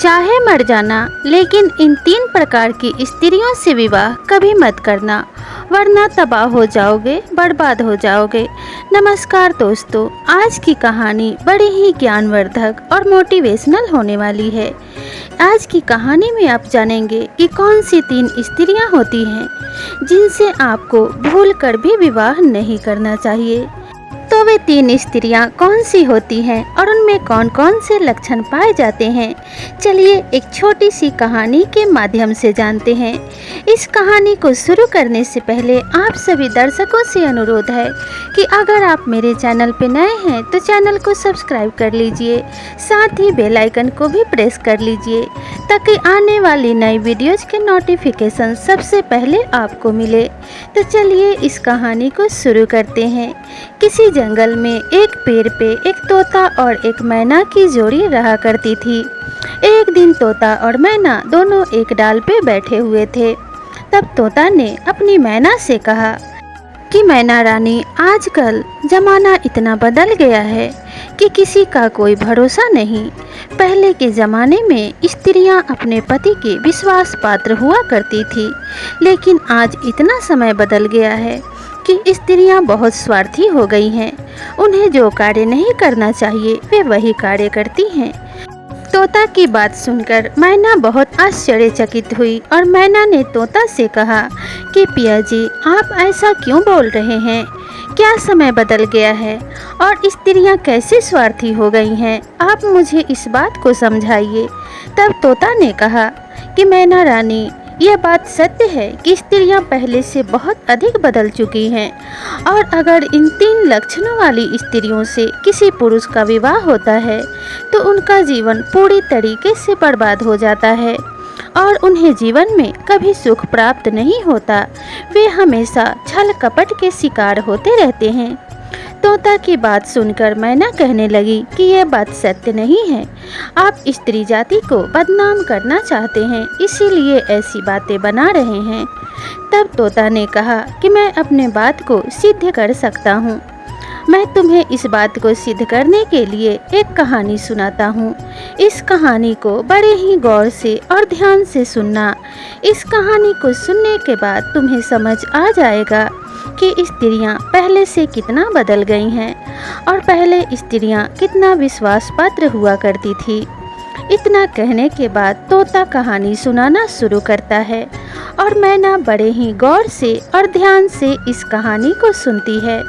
चाहे मर जाना, लेकिन इन 3 प्रकार की स्त्रियों से विवाह कभी मत करना, वरना तबाह हो जाओगे, बर्बाद हो जाओगे। नमस्कार दोस्तों, आज की कहानी बड़ी ही ज्ञानवर्धक और मोटिवेशनल होने वाली है। आज की कहानी में आप जानेंगे कि कौन सी 3 स्त्रियां होती हैं जिनसे आपको भूल कर भी विवाह नहीं करना चाहिए। तो वे 3 स्त्रियां कौन सी होती हैं और उनमें कौन कौन से लक्षण पाए जाते हैं, चलिए एक छोटी सी कहानी के माध्यम से जानते हैं। इस कहानी को शुरू करने से पहले आप सभी दर्शकों से अनुरोध है कि अगर आप मेरे चैनल पर नए हैं तो चैनल को सब्सक्राइब कर लीजिए, साथ ही बेल आइकन को भी प्रेस कर लीजिए ताकि आने वाली नई वीडियोज़ के नोटिफिकेशन सबसे पहले आपको मिले। तो चलिए इस कहानी को शुरू करते हैं। किसी जंगल में एक पेड़ पे एक तोता और एक मैना की जोड़ी रहा करती थी। एक दिन तोता और मैना दोनों एक डाल पे बैठे हुए थे। तब तोता ने अपनी मैना से कहा कि मैना रानी, आजकल ज़माना इतना बदल गया है कि किसी का कोई भरोसा नहीं। पहले के ज़माने में स्त्रियां अपने पति के विश्वास पात्र हुआ करती थी, लेकिन आज इतना समय बदल गया है कि स्त्रियां बहुत स्वार्थी हो गई हैं। उन्हें जो कार्य नहीं करना चाहिए वे वही कार्य करती हैं। तोता की बात सुनकर मैना बहुत आश्चर्यचकित हुई और मैना ने तोता से कहा कि पिया जी, आप ऐसा क्यों बोल रहे हैं? क्या समय बदल गया है और स्त्रियां कैसे स्वार्थी हो गई हैं? आप मुझे इस बात को समझाइए। तब तोता ने कहा कि मैना रानी, यह बात सत्य है कि स्त्रियां पहले से बहुत अधिक बदल चुकी हैं, और अगर इन 3 लक्षणों वाली स्त्रियों से किसी पुरुष का विवाह होता है तो उनका जीवन पूरी तरीके से बर्बाद हो जाता है और उन्हें जीवन में कभी सुख प्राप्त नहीं होता। वे हमेशा छल कपट के शिकार होते रहते हैं। तोता की बात सुनकर मैना कहने लगी कि यह बात सत्य नहीं है। आप स्त्री जाति को बदनाम करना चाहते हैं, इसीलिए ऐसी बातें बना रहे हैं। तब तोता ने कहा कि मैं अपने बात को सिद्ध कर सकता हूँ। मैं तुम्हें इस बात को सिद्ध करने के लिए एक कहानी सुनाता हूँ। इस कहानी को बड़े ही गौर से और ध्यान से सुनना। इस कहानी को सुनने के बाद तुम्हें समझ आ जाएगा कि स्त्रियां पहले से कितना बदल गई हैं और पहले स्त्रियां कितना विश्वास पात्र हुआ करती थी। इतना कहने के बाद तोता कहानी सुनाना शुरू करता है और मैना बड़े ही गौर से और ध्यान से इस कहानी को सुनती है।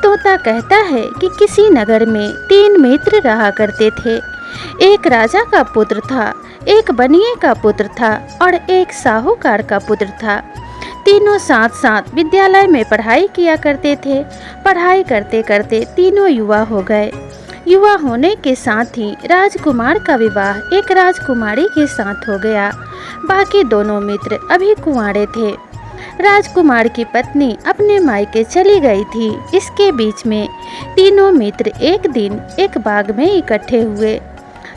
तोता कहता है कि किसी नगर में 3 मित्र रहा करते थे। एक राजा का पुत्र था, एक बनिए का पुत्र था और एक साहूकार का पुत्र था। तीनों साथ साथ विद्यालय में पढ़ाई किया करते थे। पढ़ाई करते करते तीनों युवा हो गए। युवा होने के साथ ही राजकुमार का विवाह एक राजकुमारी के साथ हो गया। बाकी दोनों मित्र अभी कुंवारे थे। राजकुमार की पत्नी अपने मायके चली गई थी। इसके बीच में तीनों मित्र एक दिन एक बाग में इकट्ठे हुए।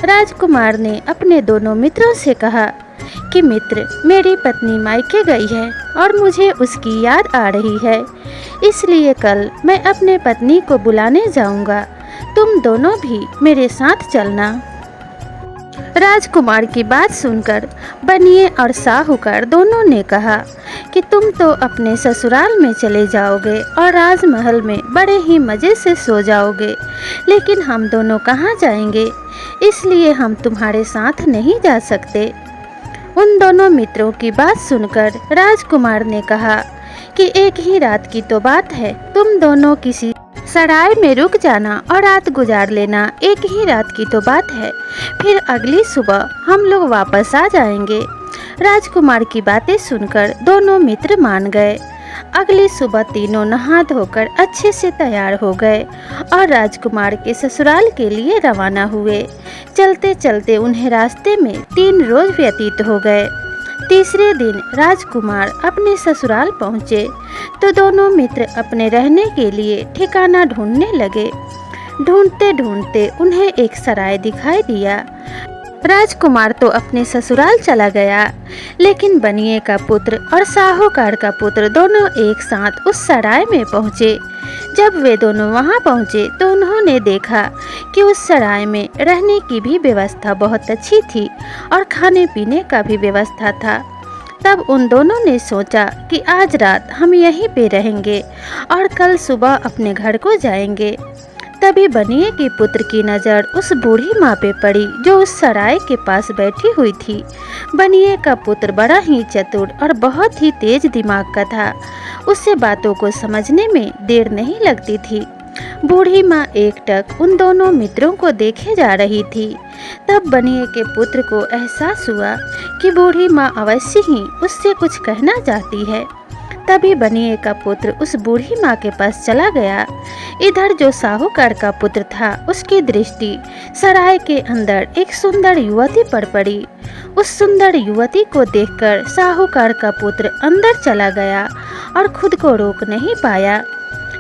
राजकुमार ने अपने दोनों मित्रों से कहा कि मित्र, मेरी पत्नी मायके गई है और मुझे उसकी याद आ रही है, इसलिए कल मैं अपने पत्नी को बुलाने जाऊंगा। तुम दोनों भी मेरे साथ चलना। राजकुमार की बात सुनकर बनिए और साहूकार दोनों ने कहा कि तुम तो अपने ससुराल में चले जाओगे और राजमहल में बड़े ही मज़े से सो जाओगे, लेकिन हम दोनों कहाँ जाएंगे? इसलिए हम तुम्हारे साथ नहीं जा सकते। उन दोनों मित्रों की बात सुनकर राजकुमार ने कहा कि एक ही रात की तो बात है, तुम दोनों किसी सराय में रुक जाना और रात गुजार लेना। एक ही रात की तो बात है, फिर अगली सुबह हम लोग वापस आ जाएंगे। राजकुमार की बातें सुनकर दोनों मित्र मान गए। अगली सुबह तीनों नहा धोकर अच्छे से तैयार हो गए और राजकुमार के ससुराल के लिए रवाना हुए। चलते चलते उन्हें रास्ते में 3 रोज व्यतीत हो गए। तीसरे दिन राजकुमार अपने ससुराल पहुँचे तो दोनों मित्र अपने रहने के लिए ठिकाना ढूंढने लगे। ढूंढते ढूंढते उन्हें एक सराय दिखाई दिया। राजकुमार तो अपने ससुराल चला गया, लेकिन बनिए का पुत्र और साहूकार का पुत्र दोनों एक साथ उस सराय में पहुँचे। जब वे दोनों वहां पहुँचे तो उन्होंने देखा कि उस सराय में रहने की भी व्यवस्था बहुत अच्छी थी और खाने पीने का भी व्यवस्था था। तब उन दोनों ने सोचा कि आज रात हम यहीं पे रहेंगे और कल सुबह अपने घर को जाएंगे। तभी बनिए के पुत्र की नज़र उस बूढ़ी माँ पे पड़ी जो उस सराय के पास बैठी हुई थी। बनिए का पुत्र बड़ा ही चतुर और बहुत ही तेज दिमाग का था। उससे बातों को समझने में देर नहीं लगती थी। बूढ़ी माँ एकटक उन दोनों मित्रों को देखे जा रही थी। तब बनिए के पुत्र को एहसास हुआ कि बूढ़ी माँ अवश्य ही उससे कुछ कहना चाहती है। तभी बनिए का पुत्र उस बूढ़ी माँ के पास चला गया। इधर जो साहूकार का पुत्र था उसकी दृष्टि सराय के अंदर एक सुंदर युवती पर पड़ी। उस सुंदर युवती को देखकर साहूकार का पुत्र अंदर चला गया और खुद को रोक नहीं पाया।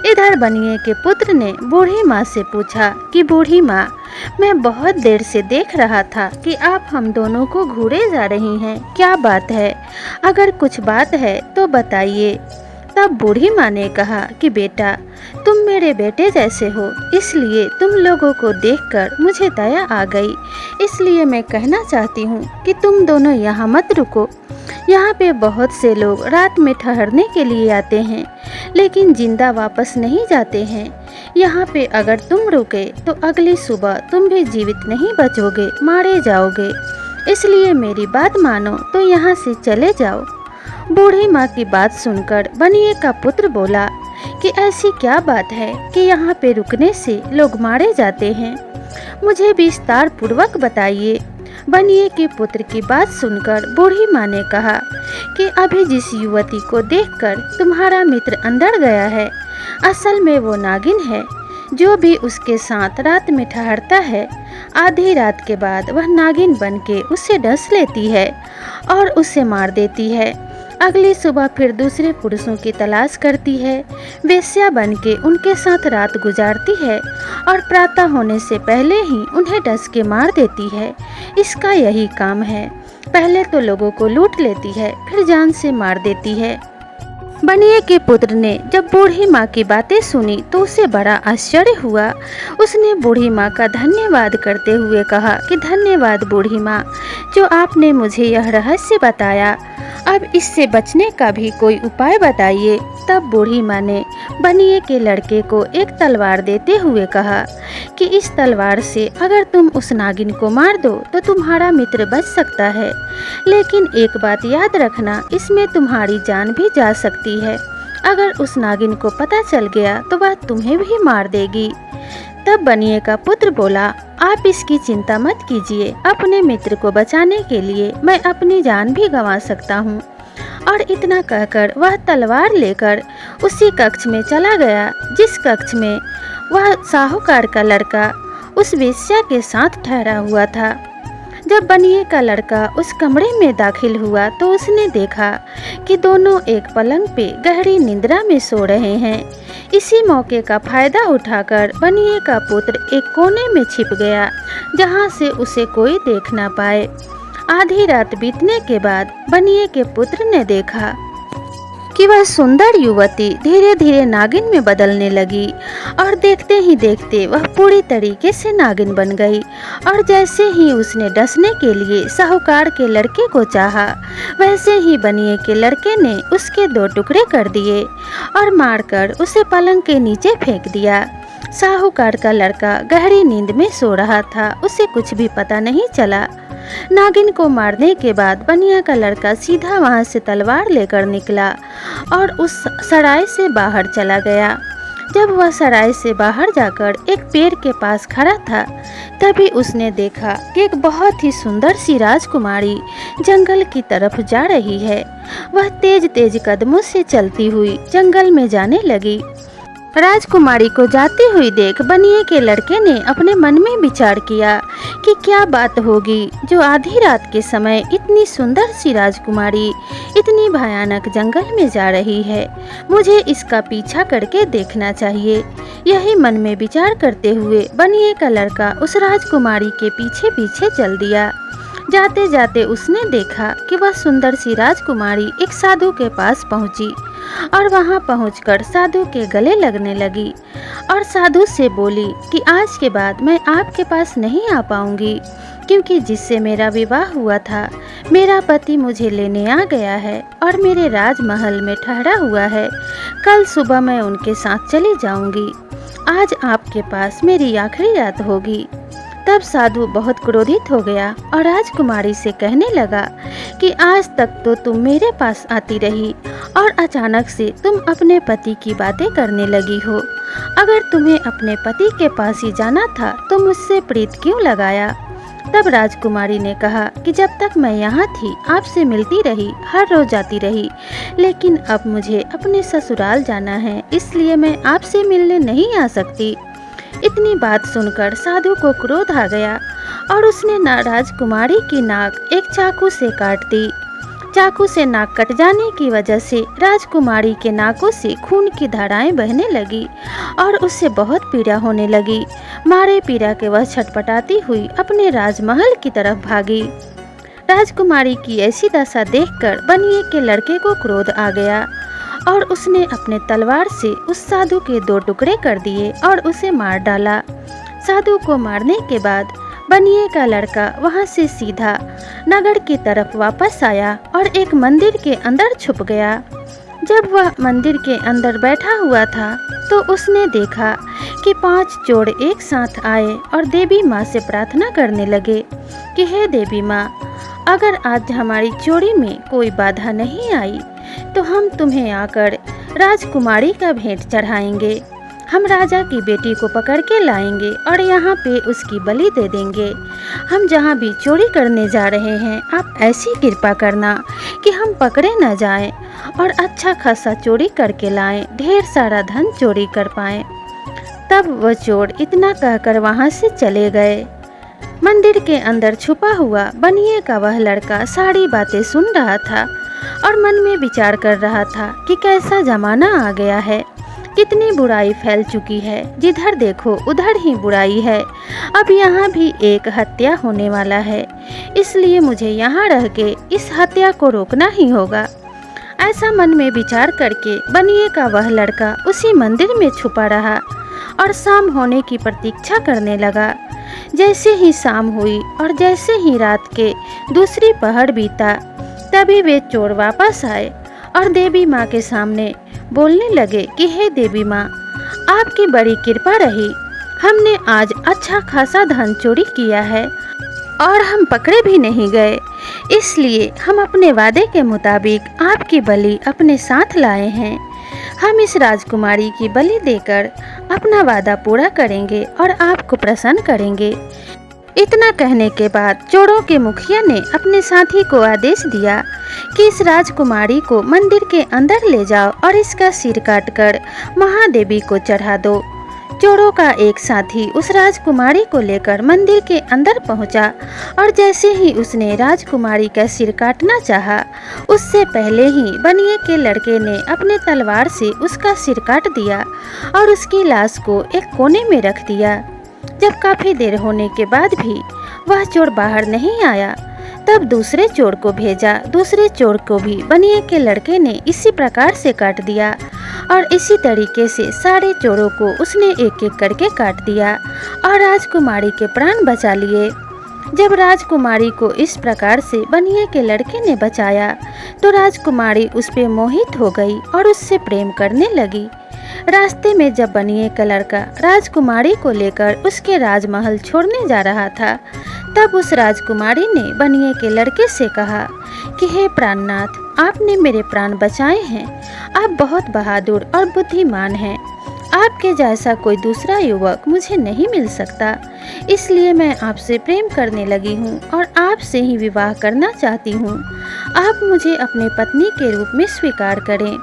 इधर बनिए के पुत्र ने बूढ़ी माँ से पूछा कि बूढ़ी माँ, मैं बहुत देर से देख रहा था कि आप हम दोनों को घूरे जा रही हैं, क्या बात है? अगर कुछ बात है तो बताइए। तब बूढ़ी माँ ने कहा कि बेटा, तुम मेरे बेटे जैसे हो, इसलिए तुम लोगों को देखकर मुझे दया आ गई। इसलिए मैं कहना चाहती हूँ कि तुम दोनों यहाँ मत रुको। यहाँ पे बहुत से लोग रात में ठहरने के लिए आते हैं, लेकिन जिंदा वापस नहीं जाते हैं। यहाँ पे अगर तुम रुके तो अगली सुबह तुम भी जीवित नहीं बचोगे, मारे जाओगे। इसलिए मेरी बात मानो तो यहाँ से चले जाओ। बूढ़ी माँ की बात सुनकर बनिए का पुत्र बोला कि ऐसी क्या बात है कि यहाँ पे रुकने से लोग मारे जाते हैं, मुझे विस्तार पूर्वक बताइए। बनिए के पुत्र की बात सुनकर बूढ़ी माँ ने कहा कि अभी जिस युवती को देखकर तुम्हारा मित्र अंदर गया है, असल में वो नागिन है। जो भी उसके साथ रात में ठहरता है, आधी रात के बाद वह नागिन बनके उसे डस लेती है और उसे मार देती है। अगली सुबह फिर दूसरे पुरुषों की तलाश करती है, वेश्या बनके उनके साथ रात गुजारती है और प्रातः होने से पहले ही उन्हें डस के मार देती है। इसका यही काम है। पहले तो लोगों को लूट लेती है, फिर जान से मार देती है। बनिए के पुत्र ने जब बूढ़ी माँ की बातें सुनी तो उसे बड़ा आश्चर्य हुआ। उसने बूढ़ी माँ का धन्यवाद करते हुए कहा कि धन्यवाद बूढ़ी माँ, जो आपने मुझे यह रहस्य बताया। अब इससे बचने का भी कोई उपाय बताइए। तब बूढ़ी माँ ने बनिए के लड़के को एक तलवार देते हुए कहा कि इस तलवार से अगर तुम उस नागिन को मार दो तो तुम्हारा मित्र बच सकता है, लेकिन एक बात याद रखना, इसमें तुम्हारी जान भी जा सकती है। अगर उस नागिन को पता चल गया तो वह तुम्हें भी मार देगी। तब बनिए का पुत्र बोला, आप इसकी चिंता मत कीजिए, अपने मित्र को बचाने के लिए मैं अपनी जान भी गंवा सकता हूँ। और इतना कहकर वह तलवार लेकर उसी कक्ष में चला गया जिस कक्ष में वह साहूकार का लड़का उस वेश्या के साथ ठहरा हुआ था। जब बनिए का लड़का उस कमरे में दाखिल हुआ तो उसने देखा कि दोनों एक पलंग पे गहरी निद्रा में सो रहे हैं। इसी मौके का फायदा उठाकर बनिए का पुत्र एक कोने में छिप गया जहां से उसे कोई देख ना पाए। आधी रात बीतने के बाद बनिए के पुत्र ने देखा कि वह सुंदर युवती धीरे धीरे नागिन में बदलने लगी और देखते ही देखते वह पूरी तरीके से नागिन बन गई। और जैसे ही उसने डसने के लिए साहूकार के लड़के को चाहा, वैसे ही बनिए के लड़के ने उसके 2 टुकड़े कर दिए और मारकर उसे पलंग के नीचे फेंक दिया। साहूकार का लड़का गहरी नींद में सो रहा था, उसे कुछ भी पता नहीं चला। नागिन को मारने के बाद बनिया का लड़का सीधा वहां से तलवार लेकर निकला और उस सराय से बाहर चला गया। जब वह सराय से बाहर जाकर एक पेड़ के पास खड़ा था, तभी उसने देखा कि एक बहुत ही सुंदर सी राजकुमारी जंगल की तरफ जा रही है। वह तेज तेज कदमों से चलती हुई जंगल में जाने लगी। राजकुमारी को जाती हुई देख बनिए के लड़के ने अपने मन में विचार किया कि क्या बात होगी जो आधी रात के समय इतनी सुंदर सी राजकुमारी इतनी भयानक जंगल में जा रही है। मुझे इसका पीछा करके देखना चाहिए। यही मन में विचार करते हुए बनिए का लड़का उस राजकुमारी के पीछे पीछे चल दिया। जाते जाते उसने देखा कि वह सुंदर सी राजकुमारी एक साधु के पास पहुंची और वहां पहुंचकर साधु के गले लगने लगी और साधु से बोली कि आज के बाद मैं आपके पास नहीं आ पाऊंगी, क्योंकि जिससे मेरा विवाह हुआ था मेरा पति मुझे लेने आ गया है और मेरे राजमहल में ठहरा हुआ है। कल सुबह मैं उनके साथ चली जाऊंगी। आज आपके पास मेरी आखिरी रात होगी। तब साधु बहुत क्रोधित हो गया और राजकुमारी से कहने लगा कि आज तक तो तुम मेरे पास आती रही और अचानक से तुम अपने पति की बातें करने लगी हो। अगर तुम्हें अपने पति के पास ही जाना था तो मुझसे प्रीत क्यों लगाया? तब राजकुमारी ने कहा कि जब तक मैं यहाँ थी आपसे मिलती रही, हर रोज जाती रही, लेकिन अब मुझे अपने ससुराल जाना है, इसलिए मैं आपसे मिलने नहीं आ सकती। इतनी बात सुनकर साधु को क्रोध आ गया और उसने राजकुमारी की नाक एक चाकू से काट दी। चाकू से नाक कट जाने की वजह से राजकुमारी के नाकों से खून की धाराएं बहने लगी और उससे बहुत पीड़ा होने लगी। मारे पीड़ा के वह छटपटाती हुई अपने राजमहल की तरफ भागी। राजकुमारी की ऐसी दशा देखकर बनिए के लड़के को क्रोध आ गया और उसने अपने तलवार से उस साधु के 2 टुकड़े कर दिए और उसे मार डाला। साधु को मारने के बाद बनिए का लड़का वहां से सीधा नगर की तरफ वापस आया और एक मंदिर के अंदर छुप गया। जब वह मंदिर के अंदर बैठा हुआ था तो उसने देखा कि 5 चोर एक साथ आए और देवी माँ से प्रार्थना करने लगे कि हे देवी माँ, अगर आज हमारी चोरी में कोई बाधा नहीं आई तो हम तुम्हें आकर राजकुमारी का भेंट चढ़ाएंगे। हम राजा की बेटी को पकड़ के लाएंगे और यहाँ पे उसकी बलि दे देंगे। हम जहाँ भी चोरी करने जा रहे हैं आप ऐसी कृपा करना कि हम पकड़े न जाएं और अच्छा खासा चोरी करके लाएं, ढेर सारा धन चोरी कर पाएं। तब वह चोर इतना कहकर वहाँ से चले गए। मंदिर के अंदर छुपा हुआ बनिए का वह लड़का सारी बातें सुन रहा था और मन में विचार कर रहा था कि कैसा जमाना आ गया है, कितनी बुराई फैल चुकी है, जिधर देखो उधर ही बुराई है। अब यहाँ भी एक हत्या होने वाला है, इसलिए मुझे यहाँ रह के इस हत्या को रोकना ही होगा। ऐसा मन में विचार करके बनिए का वह लड़का उसी मंदिर में छुपा रहा और शाम होने की प्रतीक्षा करने लगा। जैसे ही शाम हुई और जैसे ही रात के दूसरी पहर बीता, तभी वे चोर वापस आए और देवी माँ के सामने बोलने लगे कि हे देवी माँ, आपकी बड़ी कृपा रही, हमने आज अच्छा खासा धन चोरी किया है और हम पकड़े भी नहीं गए, इसलिए हम अपने वादे के मुताबिक आपकी बलि अपने साथ लाए हैं। हम इस राजकुमारी की बलि देकर अपना वादा पूरा करेंगे और आपको प्रसन्न करेंगे। इतना कहने के बाद चोरों के मुखिया ने अपने साथी को आदेश दिया कि इस राजकुमारी को मंदिर के अंदर ले जाओ और इसका सिर काटकर महादेवी को चढ़ा दो। चोरों का एक साथी उस राजकुमारी को लेकर मंदिर के अंदर पहुंचा और जैसे ही उसने राजकुमारी का सिर काटना चाहा, उससे पहले ही बनिए के लड़के ने अपने तलवार से उसका सिर काट दिया और उसकी लाश को एक कोने में रख दिया। जब काफ़ी देर होने के बाद भी वह चोर बाहर नहीं आया, तब दूसरे चोर को भेजा। दूसरे चोर को भी बनिए के लड़के ने इसी प्रकार से काट दिया और इसी तरीके से सारे चोरों को उसने एक एक करके काट दिया और राजकुमारी के प्राण बचा लिए। जब राजकुमारी को इस प्रकार से बनिए के लड़के ने बचाया तो राजकुमारी उस पे मोहित हो गई और उससे प्रेम करने लगी। रास्ते में जब बनिए का लड़का राजकुमारी को लेकर उसके राजमहल छोड़ने जा रहा था, तब उस राजकुमारी ने बनिए के लड़के से कहा कि हे प्राणनाथ, आपने मेरे प्राण बचाए हैं, आप बहुत बहादुर और बुद्धिमान हैं। आपके जैसा कोई दूसरा युवक मुझे नहीं मिल सकता, इसलिए मैं आपसे प्रेम करने लगी हूँ और आपसे ही विवाह करना चाहती हूँ। आप मुझे अपने पत्नी के रूप में स्वीकार करें।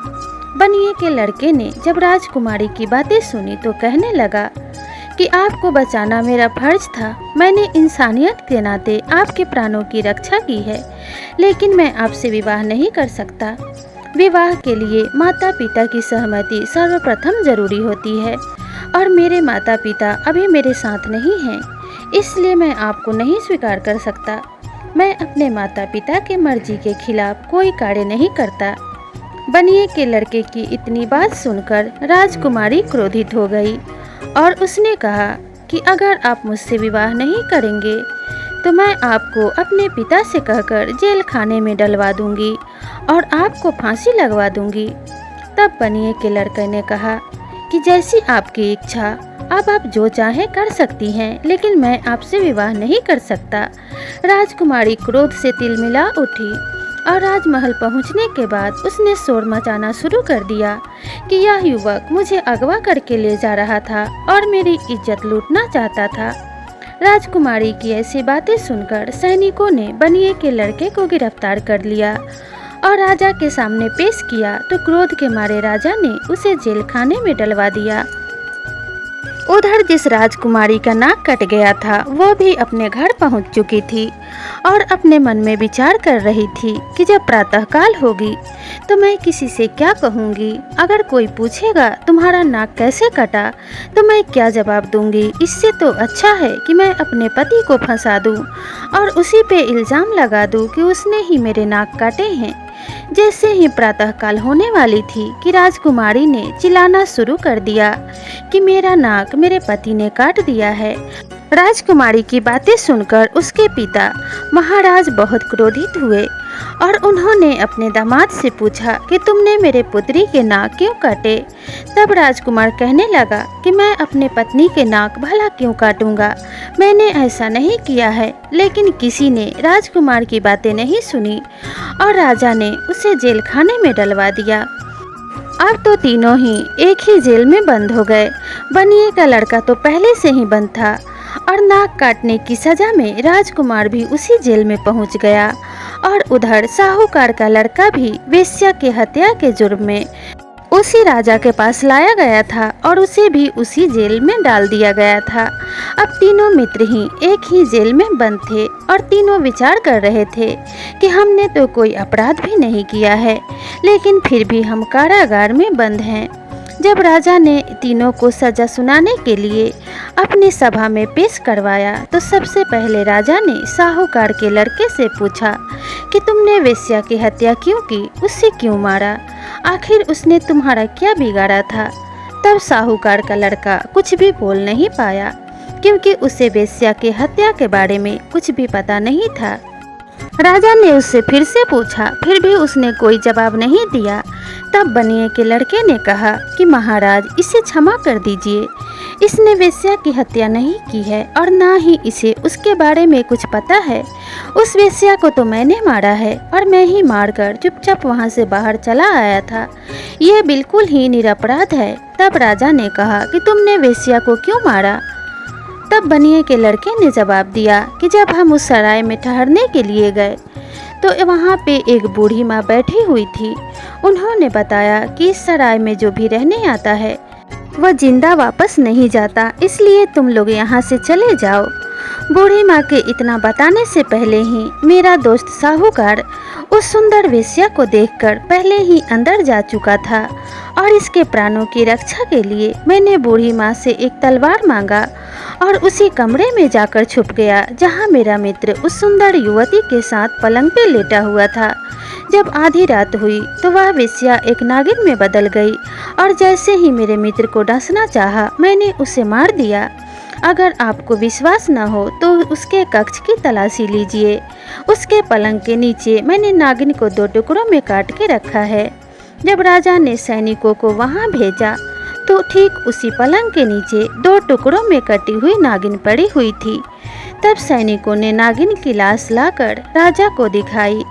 बनिए के लड़के ने जब राजकुमारी की बातें सुनी तो कहने लगा कि आपको बचाना मेरा फर्ज था। मैंने इंसानियत के नाते आपके प्राणों की रक्षा की है, लेकिन मैं आपसे विवाह नहीं कर सकता। विवाह के लिए माता पिता की सहमति सर्वप्रथम जरूरी होती है और मेरे माता पिता अभी मेरे साथ नहीं हैं, इसलिए मैं आपको नहीं स्वीकार कर सकता। मैं अपने माता पिता की मर्जी के खिलाफ कोई कार्य नहीं करता। बनिए के लड़के की इतनी बात सुनकर राजकुमारी क्रोधित हो गई और उसने कहा कि अगर आप मुझसे विवाह नहीं करेंगे तो मैं आपको अपने पिता से कहकर जेल खाने में डलवा दूंगी और आपको फांसी लगवा दूंगी। तब बनिए के लड़के ने कहा कि जैसी आपकी इच्छा, अब आप जो चाहे कर सकती हैं, लेकिन मैं आपसे विवाह नहीं कर सकता। राजकुमारी क्रोध से तिलमिला उठी और राजमहल पहुंचने के बाद उसने शोर मचाना शुरू कर दिया कि यह युवक मुझे अगवा करके ले जा रहा था और मेरी इज्जत लूटना चाहता था। राजकुमारी की ऐसी बातें सुनकर सैनिकों ने बनिए के लड़के को गिरफ्तार कर लिया और राजा के सामने पेश किया तो क्रोध के मारे राजा ने उसे जेल खाने में डलवा दिया। उधर जिस राजकुमारी का नाक कट गया था वो भी अपने घर पहुंच चुकी थी और अपने मन में विचार कर रही थी कि जब प्रातःकाल होगी तो मैं किसी से क्या कहूँगी। अगर कोई पूछेगा तुम्हारा नाक कैसे कटा तो मैं क्या जवाब दूंगी। इससे तो अच्छा है कि मैं अपने पति को फंसा दूं और उसी पे इल्ज़ाम लगा दूं कि उसने ही मेरे नाक काटे हैं। जैसे ही प्रातःकाल होने वाली थी कि राजकुमारी ने चिल्लाना शुरू कर दिया कि मेरा नाक मेरे पति ने काट दिया है। राजकुमारी की बातें सुनकर उसके पिता महाराज बहुत क्रोधित हुए और उन्होंने अपने दामाद से पूछा कि तुमने मेरे पुत्री के नाक क्यों काटे। तब राजकुमार कहने लगा कि मैं अपने पत्नी के नाक भला क्यों काटूंगा, मैंने ऐसा नहीं किया है। लेकिन किसी ने राजकुमार की बातें नहीं सुनी और राजा ने उसे जेल खाने में डलवा दिया। अब तो तीनों ही एक ही जेल में बंद हो गए। बनिए का लड़का तो पहले से ही बंद था और नाक काटने की सजा में राजकुमार भी उसी जेल में पहुंच गया और उधर साहूकार का लड़का भी वेश्या की हत्या के जुर्म में उसी राजा के पास लाया गया था और उसे भी उसी जेल में डाल दिया गया था। अब तीनों मित्र ही एक ही जेल में बंद थे और तीनों विचार कर रहे थे कि हमने तो कोई अपराध भी नहीं किया है, लेकिन फिर भी हम कारागार में बंद हैं। जब राजा ने तीनों को सजा सुनाने के लिए अपनी सभा में पेश करवाया तो सबसे पहले राजा ने साहूकार के लड़के से पूछा कि तुमने वेश्या की हत्या क्यों की, उससे क्यों मारा, आखिर उसने तुम्हारा क्या बिगाड़ा था। तब साहूकार का लड़का कुछ भी बोल नहीं पाया क्योंकि उसे वेश्या की हत्या के बारे में कुछ भी पता नहीं था। राजा ने उससे फिर से पूछा, फिर भी उसने कोई जवाब नहीं दिया। तब बनिए के लड़के ने कहा कि महाराज इसे क्षमा कर दीजिए, इसने वेश्या की हत्या नहीं की है और ना ही इसे उसके बारे में कुछ पता है। उस वेश्या को तो मैंने मारा है और मैं ही मारकर चुपचाप वहां से बाहर चला आया था, यह बिल्कुल ही निरपराध है। तब राजा ने कहा कि तुमने वेश्या को क्यों मारा। तब बनिए के लड़के ने जवाब दिया कि जब हम उस सराय में ठहरने के लिए गए तो वहाँ पे एक बूढ़ी माँ बैठी हुई थी। उन्होंने बताया कि इस सराय में जो भी रहने आता है वह जिंदा वापस नहीं जाता, इसलिए तुम लोग यहाँ से चले जाओ। बूढ़ी माँ के इतना बताने से पहले ही मेरा दोस्त साहूकार उस सुंदर वेश्या को देखकर पहले ही अंदर जा चुका था और इसके प्राणों की रक्षा के लिए मैंने बूढ़ी माँ से एक तलवार मांगा और उसी कमरे में जाकर छुप गया जहाँ मेरा मित्र उस सुंदर युवती के साथ पलंग पे लेटा हुआ था। जब आधी रात हुई तो वह वेश्या एक नागिन में बदल गई और जैसे ही मेरे मित्र को डसना चाहा मैंने उसे मार दिया। अगर आपको विश्वास न हो तो उसके कक्ष की तलाशी लीजिए, उसके पलंग के नीचे मैंने नागिन को 2 टुकड़ों में काट के रखा है। जब राजा ने सैनिकों को वहां भेजा तो ठीक उसी पलंग के नीचे 2 टुकड़ों में कटी हुई नागिन पड़ी हुई थी। तब सैनिकों ने नागिन की लाश लाकर राजा को दिखाई।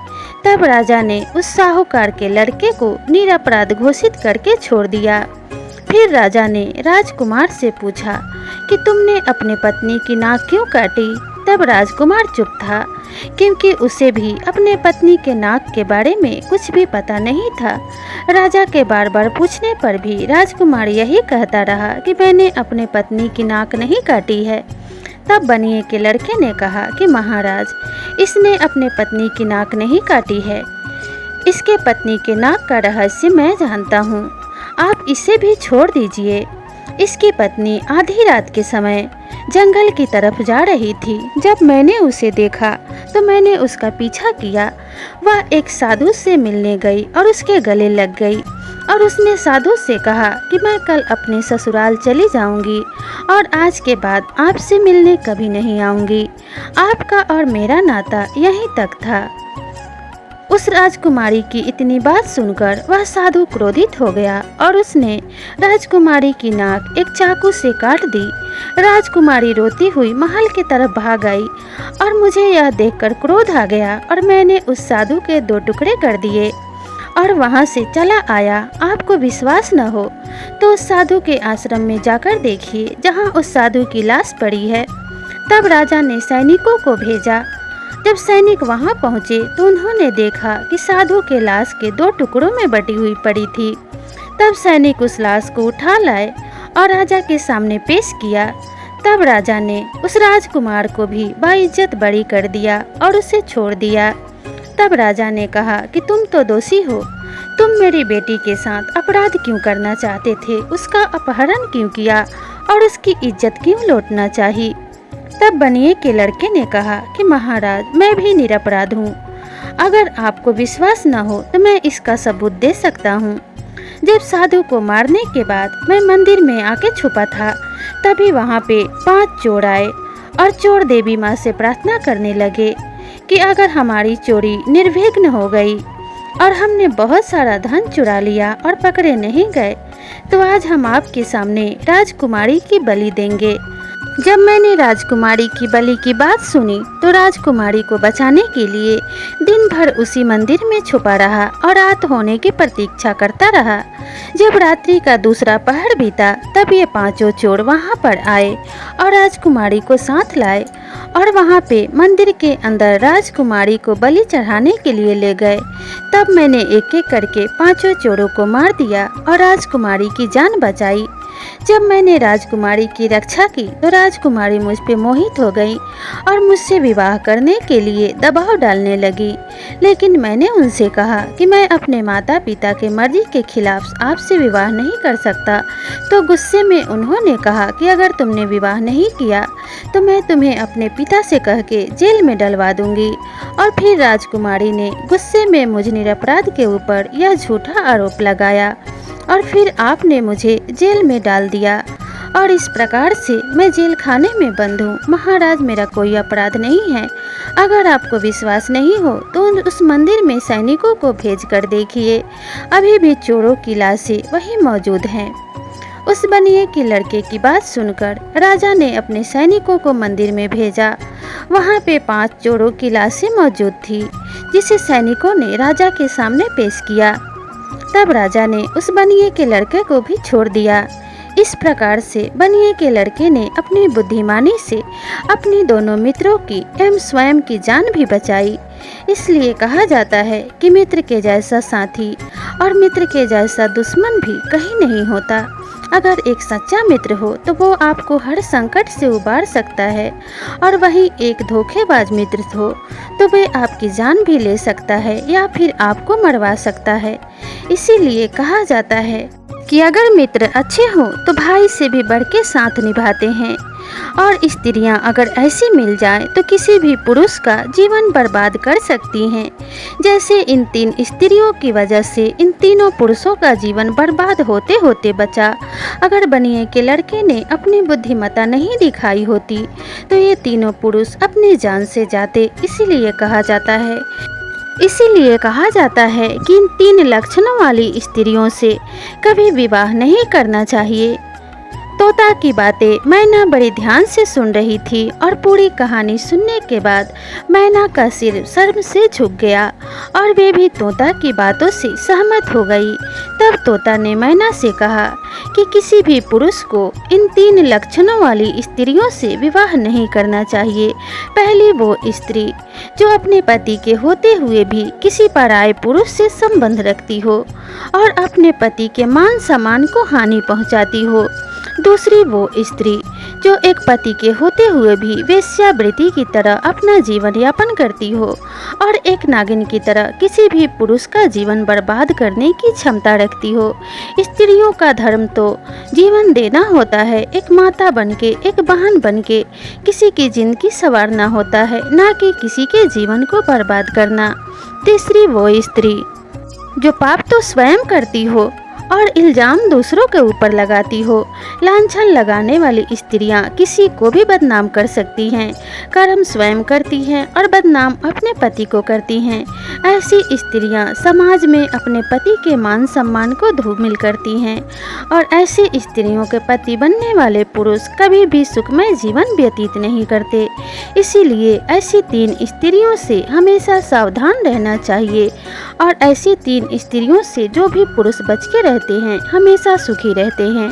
तब राजा ने उस साहूकार के लड़के को निरपराध घोषित करके छोड़ दिया। फिर राजा ने राजकुमार से पूछा कि तुमने अपने पत्नी की नाक क्यों काटी। तब राजकुमार चुप था क्योंकि उसे भी अपने पत्नी के नाक के बारे में कुछ भी पता नहीं था। राजा के बार बार पूछने पर भी राजकुमार यही कहता रहा कि मैंने अपने पत्नी की नाक नहीं काटी है। तब बनिए के लड़के ने कहा कि महाराज इसने अपने पत्नी की नाक नहीं काटी है, इसके पत्नी के नाक का रहस्य मैं जानता हूँ, आप इसे भी छोड़ दीजिए। इसकी पत्नी आधी रात के समय जंगल की तरफ जा रही थी। जब मैंने उसे देखा तो मैंने उसका पीछा किया। वह एक साधु से मिलने गई और उसके गले लग गई और उसने साधु से कहा कि मैं कल अपने ससुराल चली जाऊंगी और आज के बाद आपसे मिलने कभी नहीं आऊंगी। आपका और मेरा नाता यहीं तक था। उस राजकुमारी की इतनी बात सुनकर वह साधु क्रोधित हो गया और उसने राजकुमारी की नाक एक चाकू से काट दी। राजकुमारी रोती हुई महल की तरफ भाग आई और मुझे यह देखकर क्रोध आ गया और मैंने उस साधु के 2 टुकड़े कर दिए और वहां से चला आया। आपको विश्वास न हो तो उस साधु के आश्रम में जाकर देखिए जहां उस साधु की लाश पड़ी है। तब राजा ने सैनिकों को भेजा। जब सैनिक वहां पहुंचे तो उन्होंने देखा कि साधु के लाश के 2 टुकड़ों में बटी हुई पड़ी थी। तब सैनिक उस लाश को उठा लाए और राजा के सामने पेश किया। तब राजा ने उस राजकुमार को भी बाइज्जत बरी कर दिया और उसे छोड़ दिया। तब राजा ने कहा कि तुम तो दोषी हो। तुम मेरी बेटी के साथ अपराध क्यों करना चाहते थे, उसका अपहरण क्यों किया और उसकी इज्जत क्यों लौटना चाहिए। तब बनिए के लड़के ने कहा कि महाराज, मैं भी निरपराध हूँ। अगर आपको विश्वास न हो तो मैं इसका सबूत दे सकता हूँ। जब साधु को मारने के बाद मैं मंदिर में आके छुपा था, तभी वहाँ पे 5 चोर आए और चोर देवी माँ से प्रार्थना करने लगे कि अगर हमारी चोरी निर्विघ्न हो गई और हमने बहुत सारा धन चुरा लिया और पकड़े नहीं गए तो आज हम आपके सामने राजकुमारी की बलि देंगे। जब मैंने राजकुमारी की बलि की बात सुनी तो राजकुमारी को बचाने के लिए दिन भर उसी मंदिर में छुपा रहा और रात होने की प्रतीक्षा करता रहा। जब रात्रि का दूसरा पहर बीता तब ये 5 चोर वहां पर आए और राजकुमारी को साथ लाए और वहां पे मंदिर के अंदर राजकुमारी को बलि चढ़ाने के लिए ले गए। तब मैंने एक एक करके 5 चोरों को मार दिया और राजकुमारी की जान बचाई। जब मैंने राजकुमारी की रक्षा की तो राजकुमारी मुझ पे मोहित हो गई और मुझसे विवाह करने के लिए दबाव डालने लगी। लेकिन मैंने उनसे कहा कि मैं अपने माता पिता के मर्जी के खिलाफ आपसे विवाह नहीं कर सकता। तो गुस्से में उन्होंने कहा कि अगर तुमने विवाह नहीं किया तो मैं तुम्हें अपने पिता से कह के जेल में डलवा दूंगी। और फिर राजकुमारी ने गुस्से में मुझ निरपराध के ऊपर यह झूठा आरोप लगाया और फिर आपने मुझे जेल में डाल दिया और इस प्रकार से मैं जेल खाने में बंद हूँ। महाराज, मेरा कोई अपराध नहीं है। अगर आपको विश्वास नहीं हो तो उस मंदिर में सैनिकों को भेज कर देखिए, अभी भी चोरों की लाशें वहीं मौजूद हैं। उस बनिए के लड़के की बात सुनकर राजा ने अपने सैनिकों को मंदिर में भेजा। वहाँ पे 5 चोरों की लाशें मौजूद थी जिसे सैनिकों ने राजा के सामने पेश किया। तब राजा ने उस बनिए के लड़के को भी छोड़ दिया। इस प्रकार से बनिए के लड़के ने अपनी बुद्धिमानी से अपनी दोनों मित्रों की एवं स्वयं की जान भी बचाई। इसलिए कहा जाता है कि मित्र के जैसा साथी और मित्र के जैसा दुश्मन भी कहीं नहीं होता। अगर एक सच्चा मित्र हो तो वो आपको हर संकट से उबार सकता है और वहीं एक धोखेबाज मित्र हो तो वे आपकी जान भी ले सकता है या फिर आपको मरवा सकता है। इसीलिए कहा जाता है कि अगर मित्र अच्छे हों तो भाई से भी बढ़ के साथ निभाते हैं। और स्त्रियां अगर ऐसी मिल जाएं तो किसी भी पुरुष का जीवन बर्बाद कर सकती हैं। जैसे इन 3 स्त्रियों की वजह से इन तीनों पुरुषों का जीवन बर्बाद होते होते बचा। अगर बनिए के लड़के ने अपनी बुद्धिमत्ता नहीं दिखाई होती तो ये तीनों पुरुष अपनी जान से जाते। इसीलिए कहा जाता है कि इन 3 लक्षणों वाली स्त्रियों से कभी विवाह नहीं करना चाहिए। तोता की बातें मैना बड़ी ध्यान से सुन रही थी और पूरी कहानी सुनने के बाद मैना का सिर शर्म से झुक गया और वे भी तोता की बातों से सहमत हो गई। तब तोता ने मैना से कहा कि किसी भी पुरुष को इन 3 लक्षणों वाली स्त्रियों से विवाह नहीं करना चाहिए। पहली वो स्त्री जो अपने पति के होते हुए भी किसी पराये पुरुष से संबंध रखती हो और अपने पति के मान सम्मान को हानि पहुंचाती हो। दूसरी वो स्त्री जो एक पति के होते हुए भी वेश्यावृत्ति की तरह अपना जीवन यापन करती हो और एक नागिन की तरह किसी भी पुरुष का जीवन बर्बाद करने की क्षमता रखती हो। स्त्रियों का धर्म तो जीवन देना होता है, एक माता बनके, एक बहन बनके किसी की जिंदगी संवारना होता है, ना कि किसी के जीवन को बर्बाद करना। तीसरी वो स्त्री जो पाप तो स्वयं करती हो और इल्ज़ाम दूसरों के ऊपर लगाती हो। लांछन लगाने वाली स्त्रियां किसी को भी बदनाम कर सकती हैं, कर्म स्वयं करती हैं और बदनाम अपने पति को करती हैं। ऐसी स्त्रियां समाज में अपने पति के मान सम्मान को धूमिल करती हैं और ऐसी स्त्रियों के पति बनने वाले पुरुष कभी भी सुखमय जीवन व्यतीत नहीं करते। इसीलिए ऐसी 3 स्त्रियों से हमेशा सावधान रहना चाहिए और ऐसी 3 स्त्रियों से जो भी पुरुष बच के रहते हैं हमेशा सुखी रहते हैं।